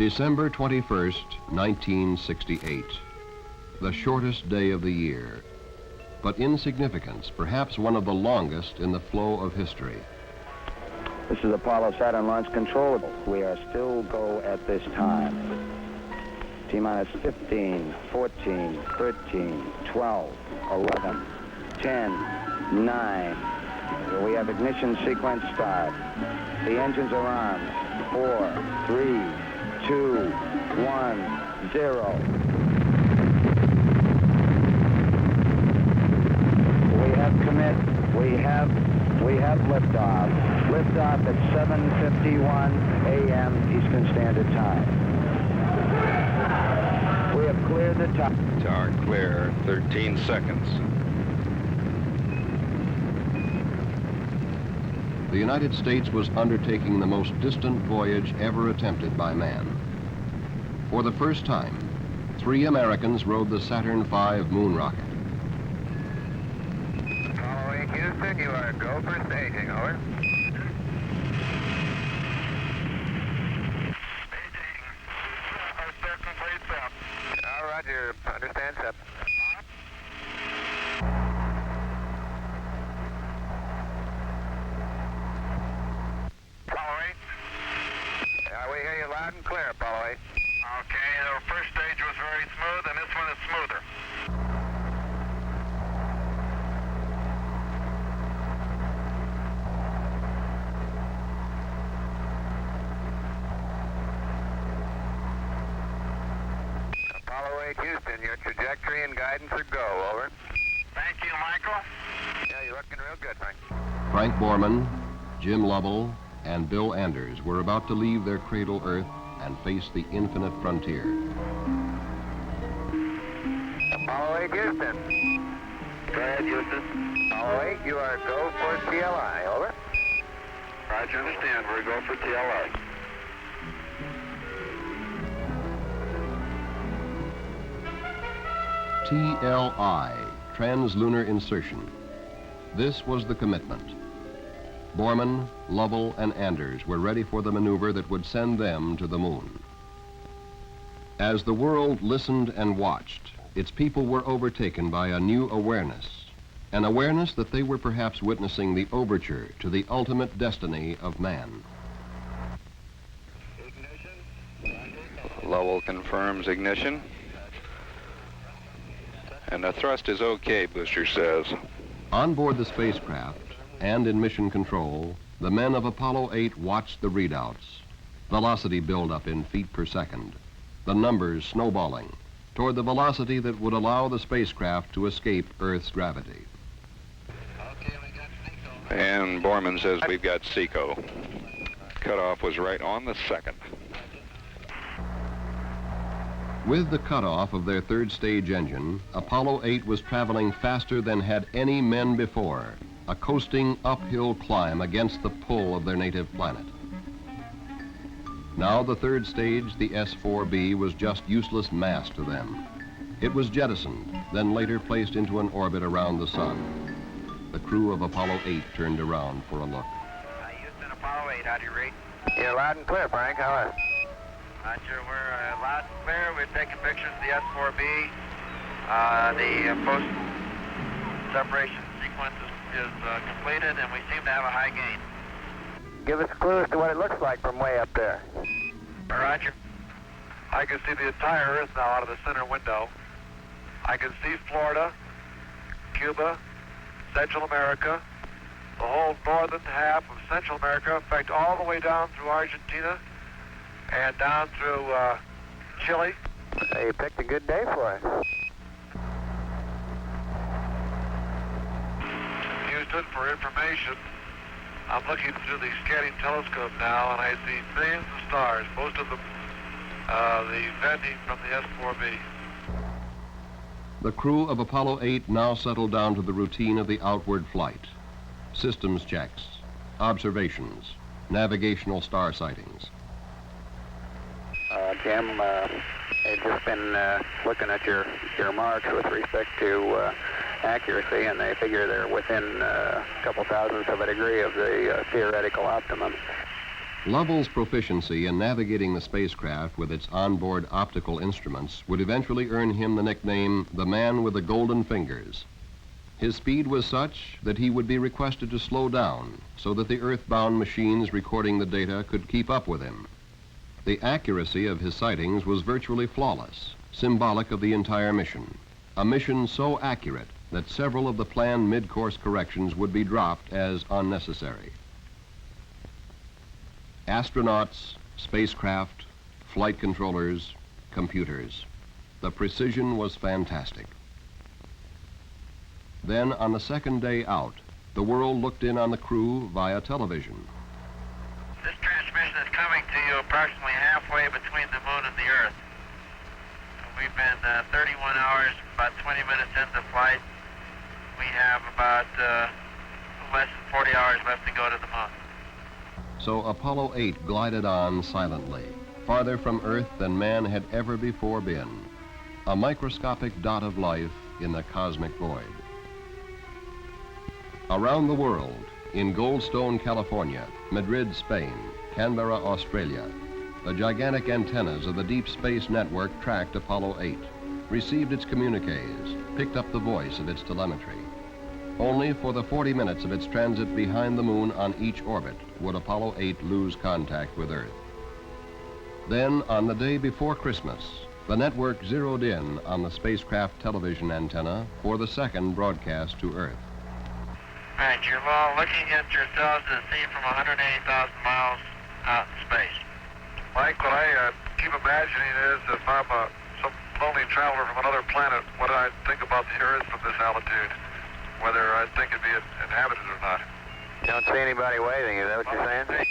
December 21st, 1968. The shortest day of the year, but in significance, perhaps one of the longest in the flow of history. This is Apollo Saturn Launch Control. We are still go at this time. T-minus 15, 14, 13, 12, 11, 10, 9. We have ignition sequence start. The engines are on. 4, 3, 2, 1, 0. We have commit. We have liftoff. Liftoff at 7:51 a.m. Eastern Standard Time. We have cleared the top. Tower clear, 13 seconds. The United States was undertaking the most distant voyage ever attempted by man. For the first time, 3 Americans rode the Saturn V moon rocket. Following Houston, you are go for staging, over. Staging. Step complete, Sep. Roger, understand, Sep. We hear you loud and clear, Apollo 8. Okay, the first stage was very smooth, and this one is smoother. Apollo 8 Houston, your trajectory and guidance are go, over. Thank you, Michael. Yeah, you're looking real good, Frank. Frank Borman, Jim Lovell, and Bill Anders were about to leave their cradle Earth and face the infinite frontier. Apollo 8 Houston. Go ahead, Houston. Apollo 8, you are go for TLI, over. Roger, understand, we're go for TLI. TLI, Translunar Insertion. This was the commitment. Borman, Lovell, and Anders were ready for the maneuver that would send them to the moon. As the world listened and watched, its people were overtaken by a new awareness, an awareness that they were perhaps witnessing the overture to the ultimate destiny of man. Lovell confirms ignition. And the thrust is okay, Booster says. On board the spacecraft, and in mission control, the men of Apollo 8 watched the readouts. Velocity buildup in feet per second. The numbers snowballing toward the velocity that would allow the spacecraft to escape Earth's gravity. Okay, we got Seco. And Borman says we've got Seco. Cutoff was right on the second. With the cutoff of their third stage engine, Apollo 8 was traveling faster than had any men before, a coasting uphill climb against the pull of their native planet. Now the third stage, the S-4B, was just useless mass to them. It was jettisoned, then later placed into an orbit around the sun. The crew of Apollo 8 turned around for a look. Houston, Apollo 8, how do you read? You're loud and clear, Frank. How are you? Roger, we're loud and clear. We're taking pictures of the S-4B. The post-separation sequence is completed, and we seem to have a high gain. Give us clues to what it looks like from way up there. Roger. I can see the entire Earth now out of the center window. I can see Florida, Cuba, Central America, the whole northern half of Central America, in fact, all the way down through Argentina and down through Chile. You picked a good day for it. Houston, for information, I'm looking through the scanning telescope now, and I see millions of stars, most of them the venting from the S-4B. The crew of Apollo 8 now settled down to the routine of the outward flight. Systems checks, observations, navigational star sightings. Jim, they've just been looking at your marks with respect to accuracy, and they figure they're within a couple thousandths of a degree of the theoretical optimum. Lovell's proficiency in navigating the spacecraft with its onboard optical instruments would eventually earn him the nickname the man with the golden fingers. His speed was such that he would be requested to slow down so that the earthbound machines recording the data could keep up with him. The accuracy of his sightings was virtually flawless, symbolic of the entire mission. A mission so accurate that several of the planned mid-course corrections would be dropped as unnecessary. Astronauts, spacecraft, flight controllers, computers. The precision was fantastic. Then, on the second day out, the world looked in on the crew via television. This transmission is coming to you approximately halfway between the moon and the Earth. We've been 31 hours, about 20 minutes into flight. We have about less than 40 hours left to go to the moon. So Apollo 8 glided on silently, farther from Earth than man had ever before been, a microscopic dot of life in the cosmic void. Around the world, in Goldstone, California, Madrid, Spain, Canberra, Australia, the gigantic antennas of the Deep Space Network tracked Apollo 8, received its communiques, picked up the voice of its telemetry. Only for the 40 minutes of its transit behind the moon on each orbit would Apollo 8 lose contact with Earth. Then, on the day before Christmas, the network zeroed in on the spacecraft television antenna for the second broadcast to Earth. All right, you're all looking at yourselves to see from 180,000 miles out in space. Mike, what I keep imagining is if I'm some lonely traveler from another planet, what I think about the Earth from this altitude, whether I think it'd be inhabited or not. Don't see anybody waving, is that what you're saying?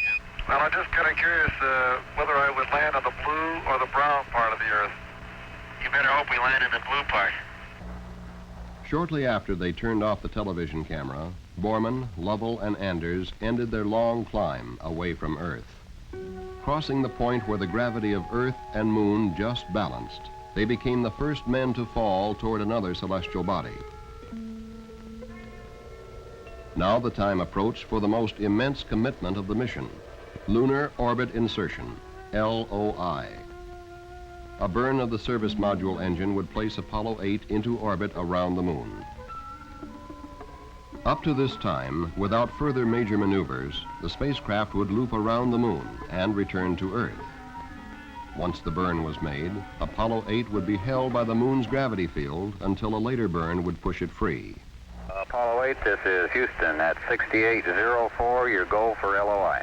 Well, I'm just kind of curious whether I would land on the blue or the brown part of the Earth. You better hope we land in the blue part. Shortly after they turned off the television camera, Borman, Lovell, and Anders ended their long climb away from Earth. Crossing the point where the gravity of Earth and Moon just balanced, they became the first men to fall toward another celestial body. Now the time approached for the most immense commitment of the mission, Lunar Orbit Insertion, LOI. A burn of the service module engine would place Apollo 8 into orbit around the moon. Up to this time, without further major maneuvers, the spacecraft would loop around the moon and return to Earth. Once the burn was made, Apollo 8 would be held by the moon's gravity field until a later burn would push it free. Apollo 8, this is Houston at 6804, your goal for LOI.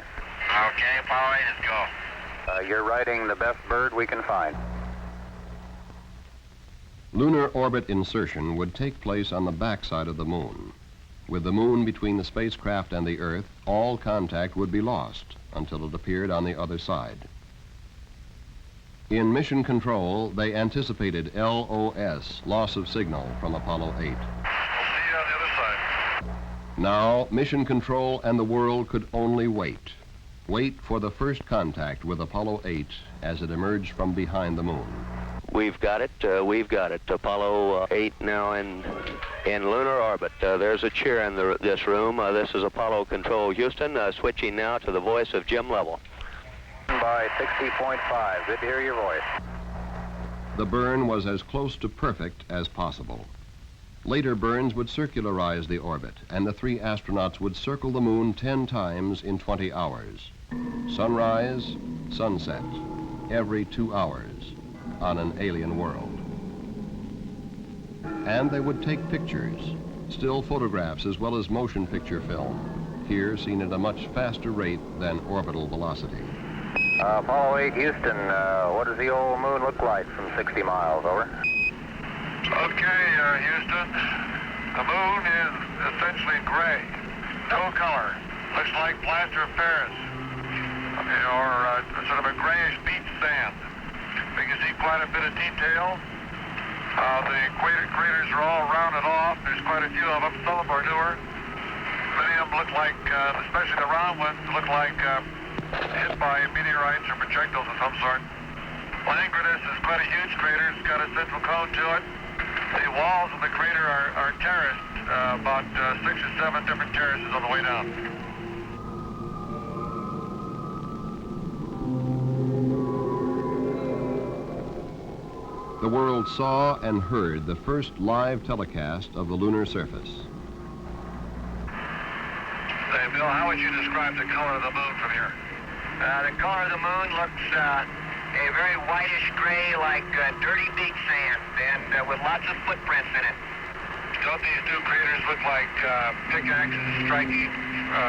Okay, Apollo 8 is go. You're riding the best bird we can find. Lunar orbit insertion would take place on the backside of the moon. With the moon between the spacecraft and the Earth, all contact would be lost until it appeared on the other side. In mission control, they anticipated LOS, loss of signal from Apollo 8. We'll see you on the other side. Now, mission control and the world could only wait. Wait for the first contact with Apollo 8 as it emerged from behind the moon. We've got it. Apollo 8 now in lunar orbit. There's a cheer in this room. This is Apollo Control Houston, switching now to the voice of Jim Lovell. By 60.5, good to hear your voice. The burn was as close to perfect as possible. Later burns would circularize the orbit, and the three astronauts would circle the moon 10 times in 20 hours. Sunrise, sunset, every 2 hours on an alien world. And they would take pictures, still photographs as well as motion picture film, here seen at a much faster rate than orbital velocity. Apollo 8, Houston, what does the old moon look like from 60 miles, over? Okay, Houston. The moon is essentially gray. No color. Looks like plaster of Paris. Or sort of a grayish beach sand. We can see quite a bit of detail. The craters are all rounded off. There's quite a few of them. Some of them are newer. Many of them look like, especially the round ones, look like hit by meteorites or projectiles of some sort. Langrenus is quite a huge crater. It's got a central cone to it. The walls of the crater are terraced, about 6 or 7 different terraces on the way down. world saw and heard the first live telecast of the lunar surface. Hey, Bill, how would you describe the color of the moon from here? The color of the moon looks a very whitish gray, like dirty beach sand, and with lots of footprints in it. Don't these new craters look like pickaxes striking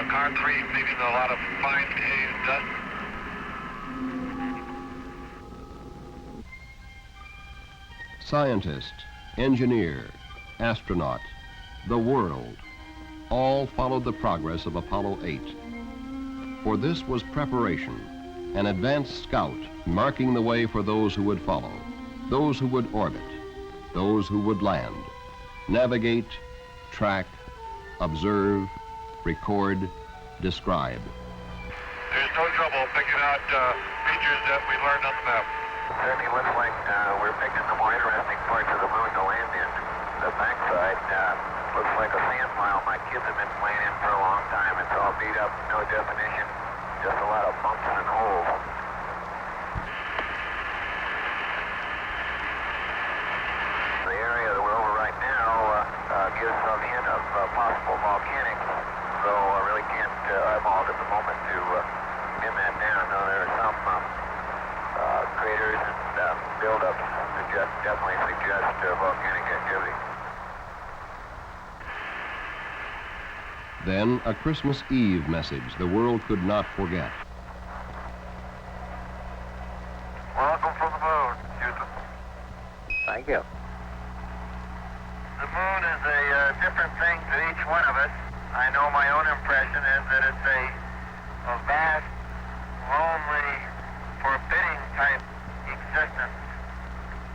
concrete, leaving a lot of fine haze dust? Scientist, engineer, astronaut, the world, all followed the progress of Apollo 8. For this was preparation, an advanced scout marking the way for those who would follow, those who would orbit, those who would land, navigate, track, observe, record, describe. There's no trouble picking out features that we learned on the map. Certainly looks like we're picking the more interesting parts of the moon to land in. The backside looks like a sand pile my kids have been playing in for a long time. It's all beat up, no definition, just a lot of bumps and holes. The area that we're over right now gives some hint of possible volcanic, so I really can't eyeball it at the moment to pin that down. No, there are some craters and buildups definitely suggest volcanic activity. Then a Christmas Eve message the world could not forget. Welcome from the moon, Houston. Thank you. The moon is a different thing to each one of us. I know my own impression is that it's a vast, lonely, forbidding type existence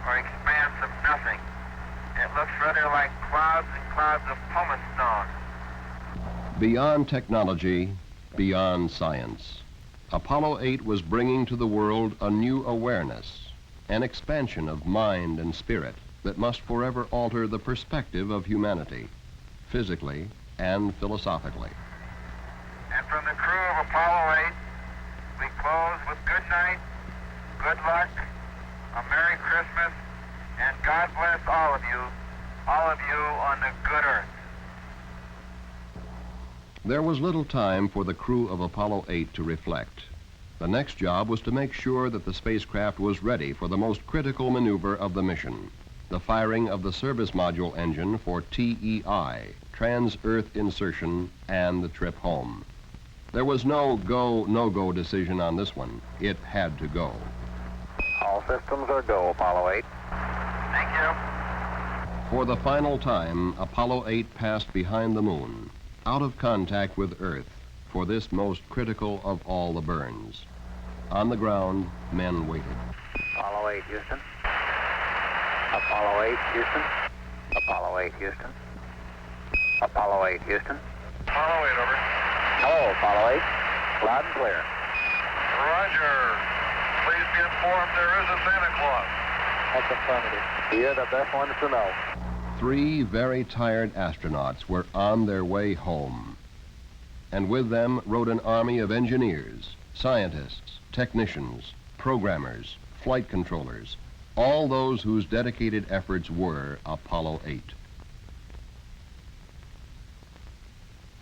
or expanse of nothing. It looks rather like clouds and clouds of pumice stone. Beyond technology, beyond science, Apollo 8 was bringing to the world a new awareness, an expansion of mind and spirit that must forever alter the perspective of humanity, physically and philosophically. And from the crew of Apollo 8, we close with good night, good luck, a Merry Christmas, and God bless all of you on the good earth. There was little time for the crew of Apollo 8 to reflect. The next job was to make sure that the spacecraft was ready for the most critical maneuver of the mission, the firing of the service module engine for TEI, trans-Earth insertion, and the trip home. There was no go, no-go decision on this one. It had to go. All systems are go, Apollo 8. Thank you. For the final time, Apollo 8 passed behind the moon, out of contact with Earth, for this most critical of all the burns. On the ground, men waited. Apollo 8, Houston. Apollo 8, Houston. Apollo 8, Houston. Apollo 8, Houston. Apollo 8, over. Hello, Apollo 8. Loud and clear. Roger. Please be informed there is a Santa Claus. That's affirmative. You're the best ones to know. 3 very tired astronauts were on their way home. And with them rode an army of engineers, scientists, technicians, programmers, flight controllers, all those whose dedicated efforts were Apollo 8.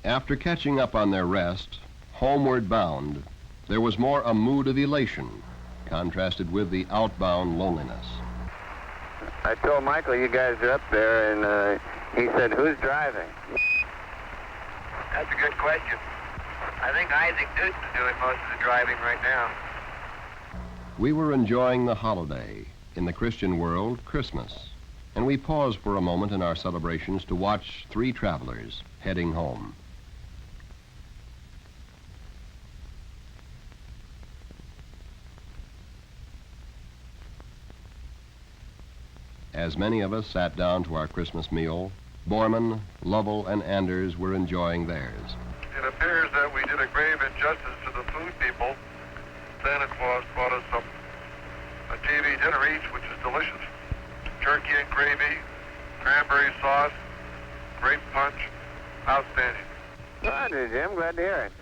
After catching up on their rest, homeward bound, there was more a mood of elation, contrasted with the outbound loneliness. I told Michael you guys are up there, and he said, who's driving? That's a good question. I think Isaac Newton's doing most of the driving right now. We were enjoying the holiday, in the Christian world, Christmas, and we paused for a moment in our celebrations to watch 3 travelers heading home. As many of us sat down to our Christmas meal, Borman, Lovell, and Anders were enjoying theirs. It appears that we did a grave injustice to the food people. Santa Claus brought us a TV dinner each, which is delicious. Turkey and gravy, cranberry sauce, grape punch, outstanding. Roger, Jim. Glad to hear it.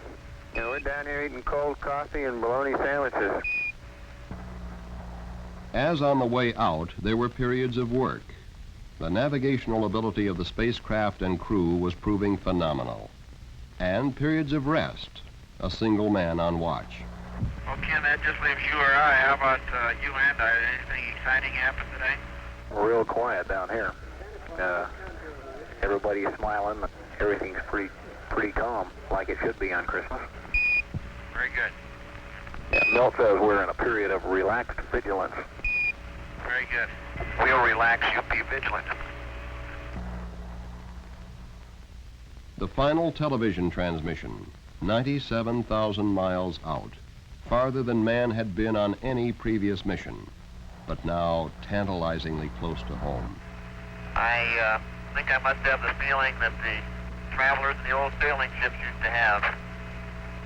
You know, we're down here eating cold coffee and bologna sandwiches. As on the way out, there were periods of work. The navigational ability of the spacecraft and crew was proving phenomenal. And periods of rest, a single man on watch. Well, Ken, that just leaves you or I. How about you and I? Anything exciting happen today? Real quiet down here. Everybody's smiling. Everything's pretty calm, like it should be on Christmas. Very good. Yeah, Milt says we're in a period of relaxed vigilance. Very good. We'll relax, you be vigilant. The final television transmission, 97,000 miles out, farther than man had been on any previous mission, but now tantalizingly close to home. I think I must have the feeling that the travelers in the old sailing ships used to have.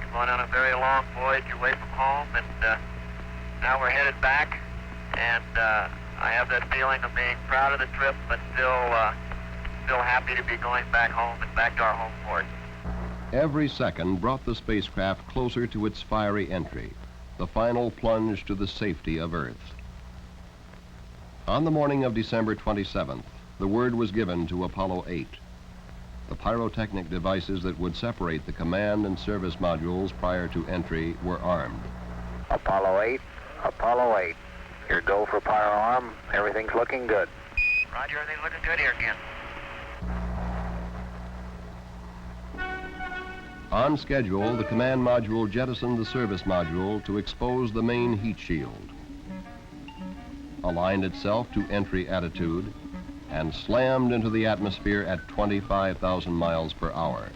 You're going on a very long voyage away from home, and now we're headed back, and I have that feeling of being proud of the trip, but still happy to be going back home and back to our home port. Every second brought the spacecraft closer to its fiery entry, the final plunge to the safety of Earth. On the morning of December 27th, the word was given to Apollo 8. The pyrotechnic devices that would separate the command and service modules prior to entry were armed. Apollo 8, Apollo 8. Your go for pyro arm. Everything's looking good. Roger, everything's looking good here, Ken. On schedule, the command module jettisoned the service module to expose the main heat shield, aligned itself to entry attitude, and slammed into the atmosphere at 25,000 miles per hour,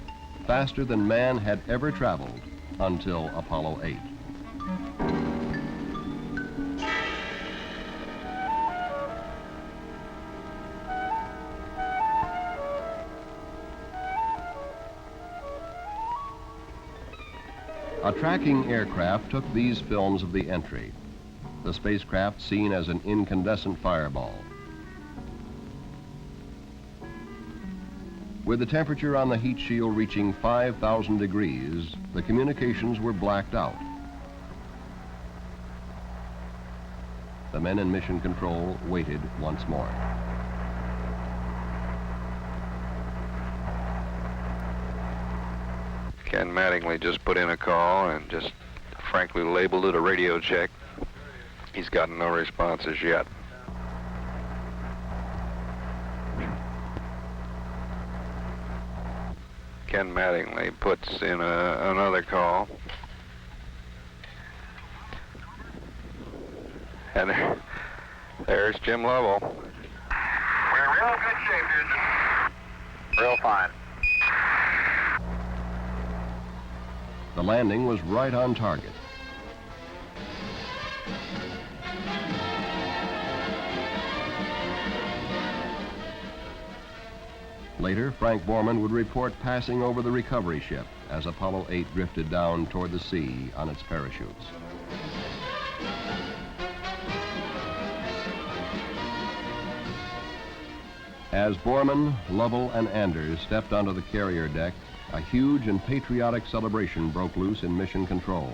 faster than man had ever traveled until Apollo 8. A tracking aircraft took these films of the entry, the spacecraft seen as an incandescent fireball. With the temperature on the heat shield reaching 5,000 degrees, the communications were blacked out. The men in mission control waited once more. Ken Mattingly just put in a call and just frankly labeled it a radio check. He's gotten no responses yet. Ken Mattingly puts in another call. And there's Jim Lovell. We're in real good shape here. Real fine. The landing was right on target. Later, Frank Borman would report passing over the recovery ship as Apollo 8 drifted down toward the sea on its parachutes. As Borman, Lovell, and Anders stepped onto the carrier deck, a huge and patriotic celebration broke loose in Mission Control.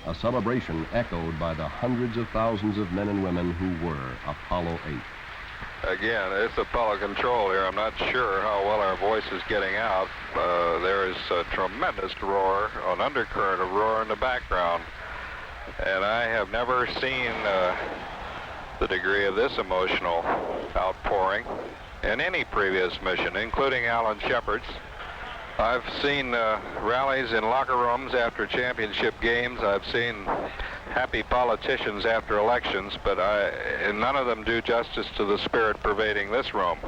A celebration echoed by the hundreds of thousands of men and women who were Apollo 8. Again, it's Apollo Control here. I'm not sure how well our voice is getting out. There is a tremendous roar, an undercurrent of roar in the background. And I have never seen the degree of this emotional outpouring in any previous mission, including Alan Shepard's. I've seen rallies in locker rooms after championship games. I've seen happy politicians after elections, but none of them do justice to the spirit pervading this room.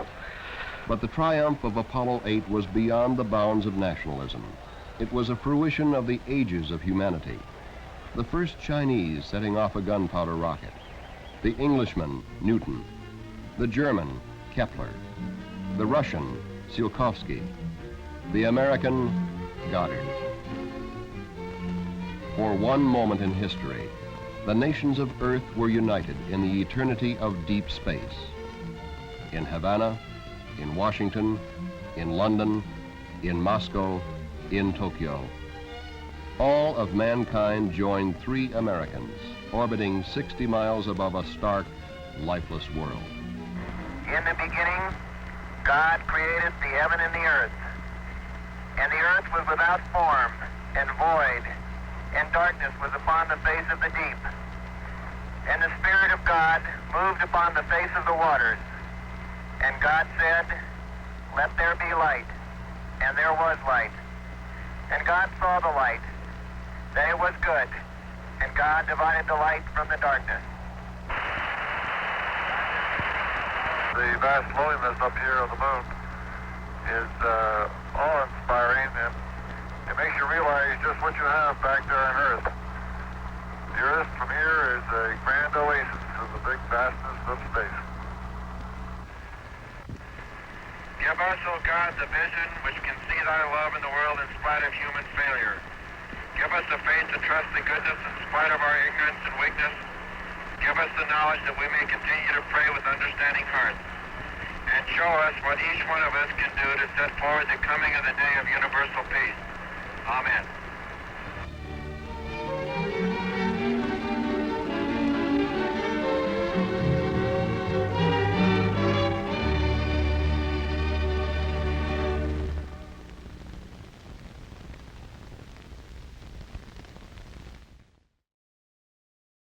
But the triumph of Apollo 8 was beyond the bounds of nationalism. It was a fruition of the ages of humanity. The first Chinese setting off a gunpowder rocket, the Englishman, Newton, the German, Kepler, the Russian, Tsiolkovsky, the American, Goddard. For one moment in history, the nations of Earth were united in the eternity of deep space. In Havana, in Washington, in London, in Moscow, in Tokyo. All of mankind joined 3 Americans, orbiting 60 miles above a stark, lifeless world. In the beginning, God created the heaven and the earth. And the earth was without form and void, and darkness was upon the face of the deep. And the Spirit of God moved upon the face of the waters. And God said, "Let there be light." And there was light. And God saw the light, that it was good. And God divided the light from the darkness. The vast loneliness up here on the moon is awe-inspiring, and it makes you realize just what you have back there on Earth. The Earth from here is a grand oasis of the big vastness of space. Give us, O God, the vision which can see thy love in the world in spite of human failure. Give us the faith to trust the goodness in spite of our ignorance and weakness. Give us the knowledge that we may continue to pray with understanding hearts. And show us what each one of us can do to set forward the coming of the day of universal peace. Amen.